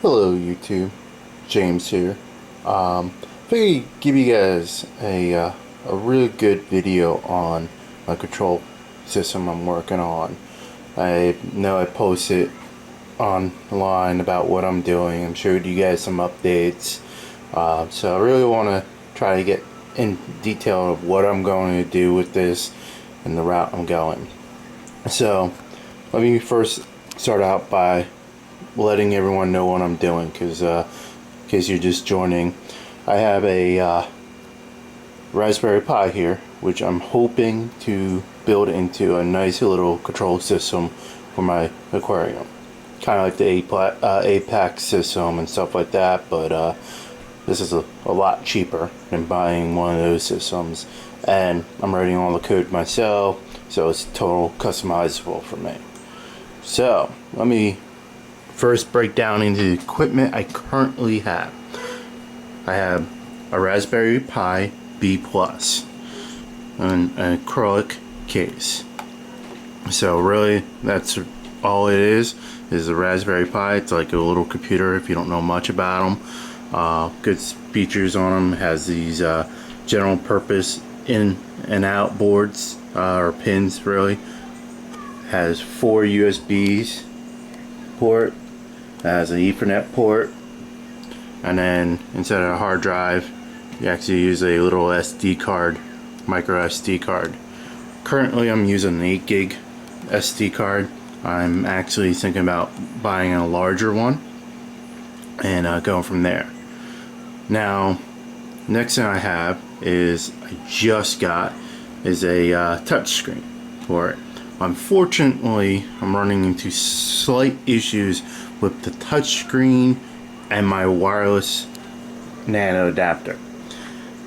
Hello YouTube, James here. Figured I'd give you guys a really good video on a control system I'm working on. I know I posted online about what I'm doing. I'm showed you guys some updates. So I really want to try to get in detail of what I'm going to do with this and the route I'm going. So let me first start out by letting everyone know what I'm doing, because in case you're just joining, I have a Raspberry Pi here, which I'm hoping to build into a nice little control system for my aquarium, kind of like the APAC system and stuff like that, but this is a lot cheaper than buying one of those systems, and I'm writing all the code myself, so it's total customizable for me. So let me first break down into the equipment I currently have. I have a Raspberry Pi B Plus, an acrylic case. So really, that's all it is a Raspberry Pi. It's like a little computer if you don't know much about them. Good features on them. It has these general purpose in and out boards, or pins really. It has 4 USBs port. It has an Ethernet port, and then instead of a hard drive, you actually use a little SD card, micro SD card. Currently I'm using an 8 gig SD card. I'm actually thinking about buying a larger one and going from there. Now, next thing I have is I just got is a touch screen for it. Unfortunately, I'm running into slight issues with the touchscreen and my wireless nano adapter.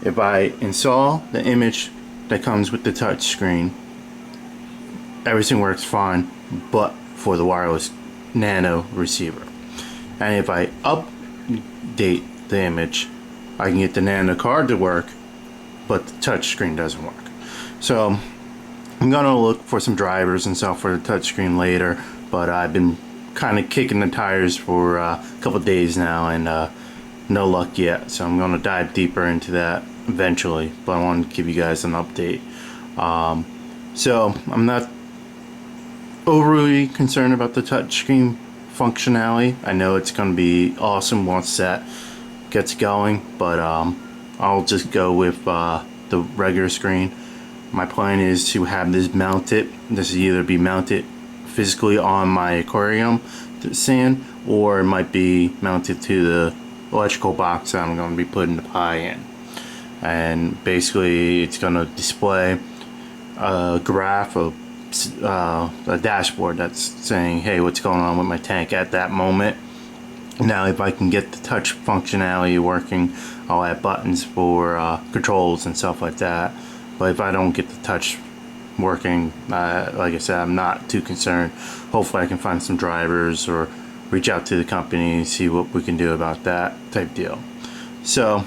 If I install the image that comes with the touchscreen, everything works fine, but for the wireless nano receiver. And if I update the image, I can get the nano card to work, but the touchscreen doesn't work. So I'm gonna look for some drivers and stuff for the touchscreen later, but I've been kind of kicking the tires for a couple days now, and no luck yet. So I'm gonna dive deeper into that eventually, but I wanted to give you guys an update. So I'm not overly concerned about the touchscreen functionality. I know it's gonna be awesome once that gets going, but I'll just go with the regular screen. My plan is to have this mounted. This will either be mounted physically on my aquarium stand, or it might be mounted to the electrical box that I'm going to be putting the Pi in. And basically it's going to display a graph of a dashboard that's saying, hey, what's going on with my tank at that moment. Now if I can get the touch functionality working, I'll add buttons for controls and stuff like that. But if I don't get the touch working, like I said, I'm not too concerned. Hopefully I can find some drivers or reach out to the company and see what we can do about that type deal. So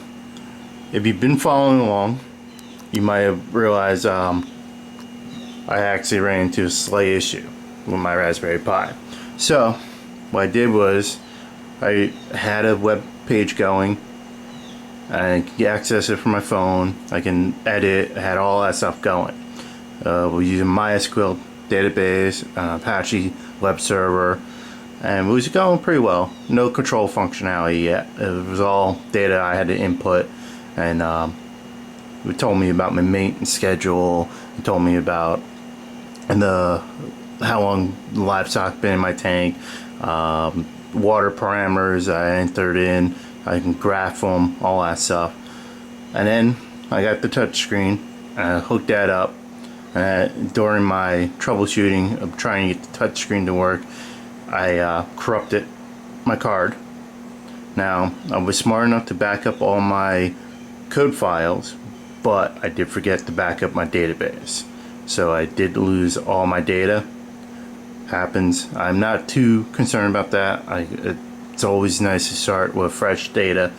if you've been following along, you might have realized I actually ran into a slight issue with my Raspberry Pi. So what I did was I had a web page going. I can access it from my phone. I can edit. I had all that stuff going. We're using MySQL database, Apache web server, and it was going pretty well. No control functionality yet. It was all data I had to input, and it told me about my maintenance schedule. It told me about how long the livestock been in my tank, water parameters I entered in. I can graph them, all that stuff. And then I got the touch screen and I hooked that up. During my troubleshooting of trying to get the touch screen to work, I corrupted my card. Now, I was smart enough to back up all my code files, but I did forget to back up my database. So I did lose all my data. Happens. I'm not too concerned about that. It's always nice to start with fresh data,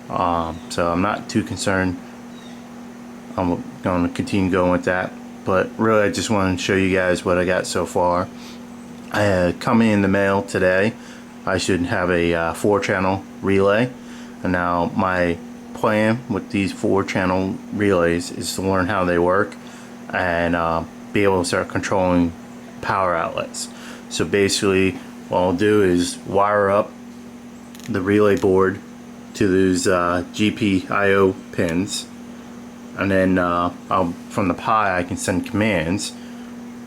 so I'm not too concerned. I'm going to continue going with that, but really I just want to show you guys what I got so far. I had coming in the mail today I should have a 4-channel relay. And now my plan with these 4-channel relays is to learn how they work and be able to start controlling power outlets. So basically what I'll do is wire up the relay board to those GPIO pins, and then from the Pi I can send commands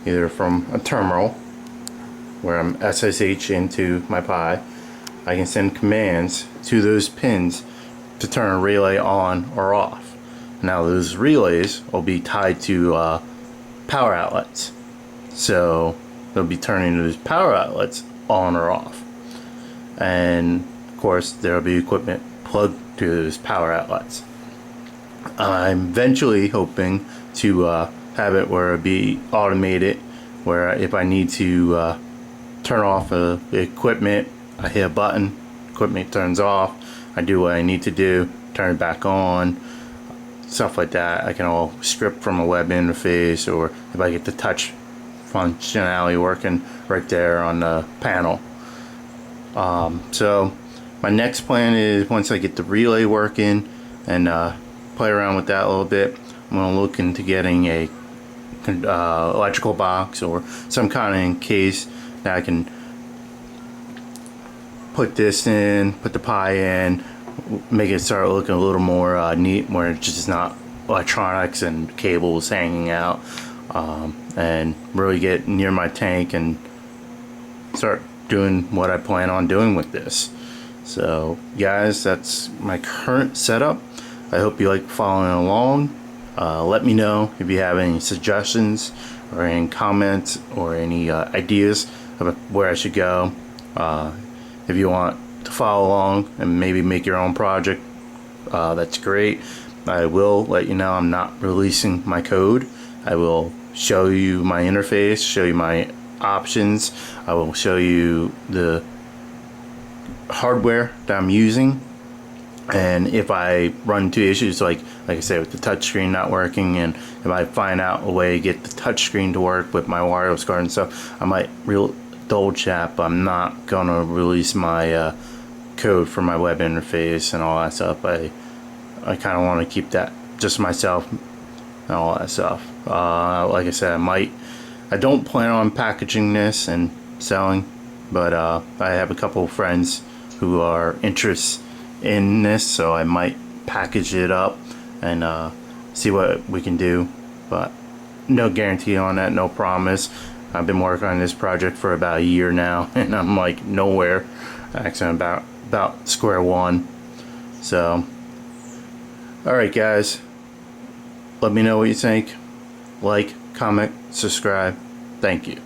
either from a terminal where I'm SSH into my Pi. I can send commands to those pins to turn a relay on or off. Now those relays will be tied to power outlets, so they'll be turning those power outlets on or off, and of course there will be equipment plugged to those power outlets. I'm eventually hoping to have it where it be automated, where if I need to turn off the equipment, I hit a button, equipment turns off, I do what I need to do, turn it back on, stuff like that. I can all script from a web interface, or if I get the touch functionality working right there on the panel. So my next plan is, once I get the relay working and play around with that a little bit, I'm going to look into getting a electrical box or some kind of encase that I can put this in, put the Pi in, make it start looking a little more neat, where it's just not electronics and cables hanging out, and really get near my tank and start doing what I plan on doing with this. So guys, that's my current setup. I hope you like following along. Let me know if you have any suggestions or any comments or any ideas about where I should go. If you want to follow along and maybe make your own project, that's great. I will let you know I'm not releasing my code. I will show you my interface, show you my options. I will show you the hardware that I'm using, and if I run into issues like I said with the touchscreen not working, and if I find out a way to get the touchscreen to work with my wireless card and stuff, I might double chat, but I'm not gonna release my code for my web interface and all that stuff. I kind of want to keep that just myself and all that stuff. Like I said, I don't plan on packaging this and selling, but I have a couple of friends who are interested in this, so I might package it up and see what we can do, but no guarantee on that, no promise. I've been working on this project for about a year now, and I'm like nowhere. Actually, I'm about square one. So alright guys, let me know what you think. Like, comment, subscribe. Thank you.